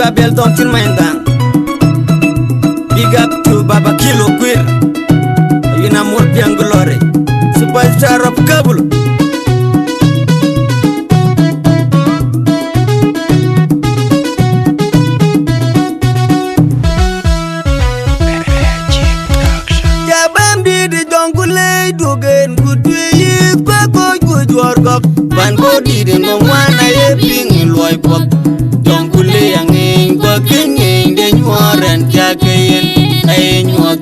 Abel Don Chilmaindang. Big up to Baba Kilo Queer. Yuna Murpiang Glory. Superstar of Kabul. Jabam di jongkule dugen kutui pako kujorgok. Ban bodi di mwana ye ping loy pok. Jongkule yang ingin de nyuaran jagain ay nyuat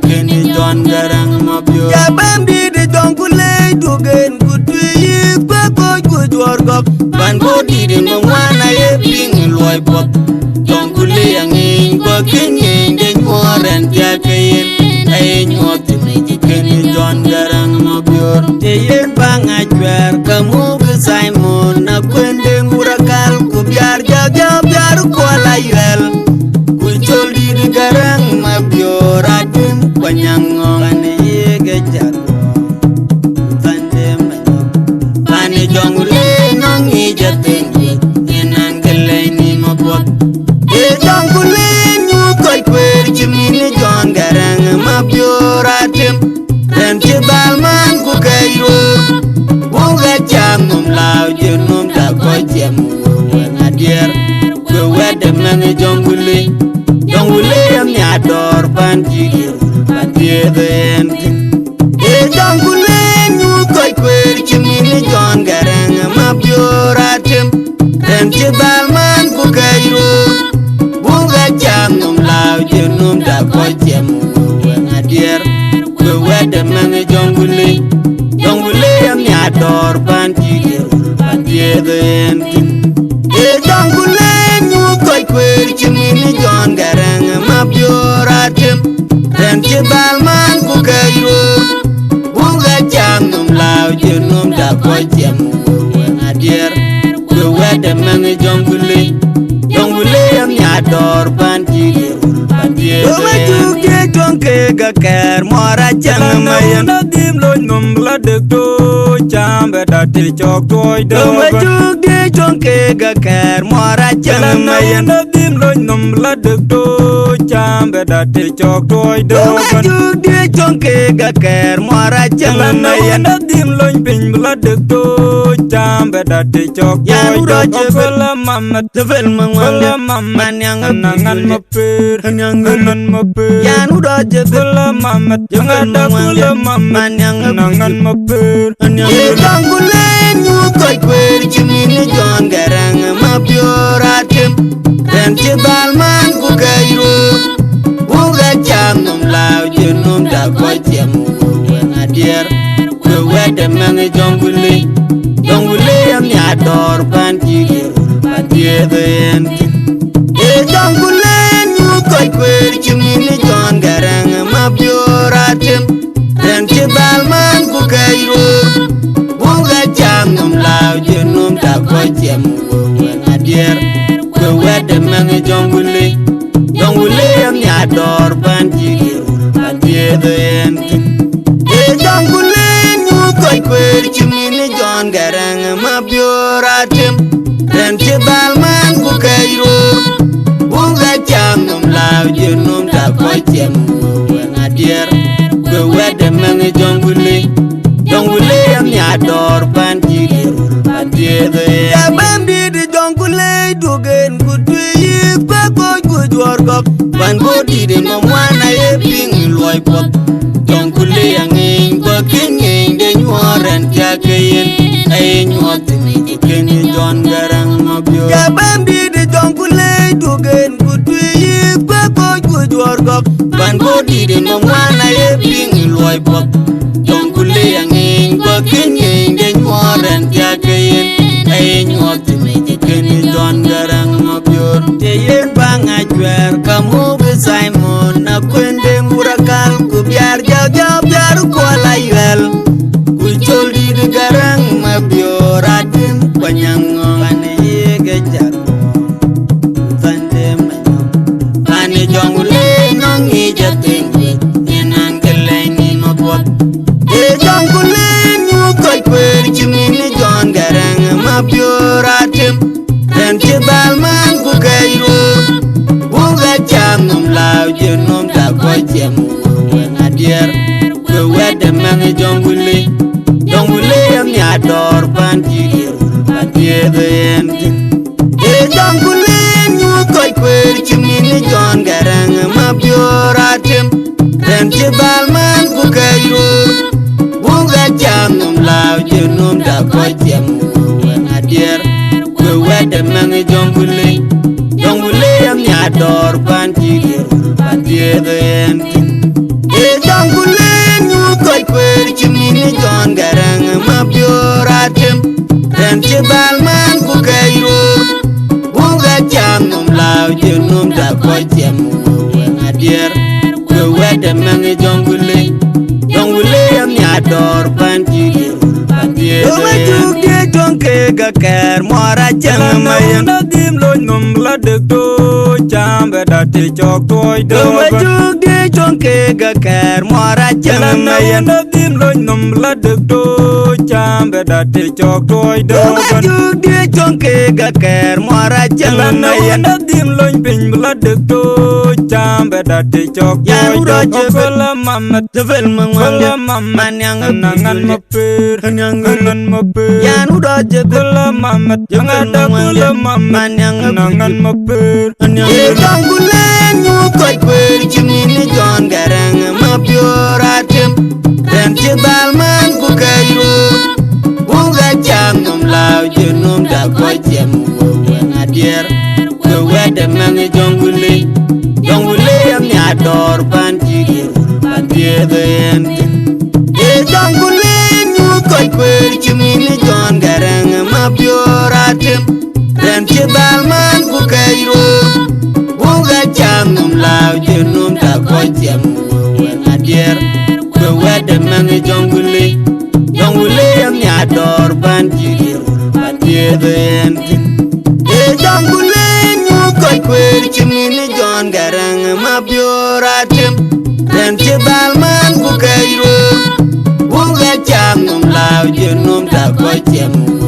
kini don garang mabyo. Jabam di jongkule dugen kutui pako kujorgok. Ban bodi di mwana ye ping loy pok. Jongkule yang ingin de nyuaran jagain ay nyuat kini don garang mabyo. Teyen bang ajuar kamu ke Simon na kwende murakal ku biar jaga biar kuala yel ku joli di garang mabyo radim panyangong ane ye gejar tande manyo ane jongule nongi jateng enang gelai ni mabot e jongule nyu koi kwer chimini jon garang mabyo radim dan cebalman ku kairo buga jam num lao jenum da ko jam ngadier ku wede man jongule am nyador ban jigir ban den e jongule nyu koy kwer chimini jon garang mabyoratem dan cebalman ku kairo buga jam num lao jenum da ko jam ngadier ku wede man jongule am nyador ban jigir ban den e jongule nyu koy kwer chimini jon garang mabyoratem dan cebalman ku kairo buga jam num lao jenum da ko jam ngadier ku wede man jongule am nyador ban jigir ban den jonke gaker mora chang mayen dim lo num la de to chambe da te chok toy do majuge jonke gaker mora chang mayen dim lo num la de to chambe da te chok toy do majuge jonke gaker mora chang mayen dim lo pin la de to chambe da te chok toy do fela mamat vel man yang nangan maper nangan maper yanu do jebel mamat jangan ada kula mamat yang nangan maper jongule nyu koy kwer chimini jon garang mabyoratem dan cebalman ku kairo buga jam num lao jenum da ko jam ngadier ku wede man jongule am nyador ban jigir ban den jongule nyu koy kwer chimini jon garang mabyoratem dan cebalman ku kairo buga jam num lao jenum da ko jam ngadier ku wede man jongule am nyador ban jigir ban den jongule nyu koy kwer chimini jon garang mabyoratem dan cebalman ku kairo buga jam num lao jenum da ko jam ngadier ku wede man jongule am nyador ban jigir ban den jabam di jongule dugen ku tui pako kujorgok ban bodi di mwana ye ping loy pok jongule yang ingin de nyuaran jagain ay nyuat kini jon garang mabyo jabam di jongule dugen ku tui pako kujorgok ban bodi di mwana ye ping loy pok jongule yang ingin de nyuaran jagain ay nyuat kini jon garang mabyo teyen bang ajuar kamu ke Simon na kwende murakal ku biar jaga biar kuala yel ku joli di garang mabyo radim panyangong ane ye gejar tande manyo ane jongule nongi jateng enang gelai ni mabot e jongule nyu koy kwer chimini jon garang mabyo radim dan cebalman ku kairo chang num lao je num da ko jem na dier we wede mang jongule am ya dor ban jiger ban yeden e jongule nyu ko kwer chimini jon garang ma bioratem ren je balman ku kayro bunga chang num lao je num da ko jem na dier we wede mang jongule am ya dor ban jiger ban yeden e jongule nyu ko kwer chimini jon garang ma bioratem ren je balman ku kayro bunga chang num lao je num da ko jem na dier we wede mang jongule am ya dor ban jiger ban yeden jonke ga ker mora chang mayen dim lo num la de to chambe da te chok toy do de jonke ga ker mora chang mayen dim lo num la de to chambe da te chok toy do de jonke ga ker mora chang mayen dim lo pin la de to chambe da te chok toy do kola mamat vel man yang nangan maper nangan maper udah jebel mamat yang ada gula mamat yang nangan maper yang gula nyukai kwer cimini jon garang mapioratem dan jebal man ku kayro bunga jam num lao jenum da ko jem ngadier we wede mang jongule am ya dor ban jigir ban yeden jongule nyukai kwer cimini jon garang mapioratem ren je balman ku kayro bunga jam num lao jenum da ko jem ngadier we wede mang jongule am ya dor ban jigir ban yeden jongule nyukai kwer cimini jon garang mapioratem ren je balman ku kayro bunga jam num lao jenum da ko jem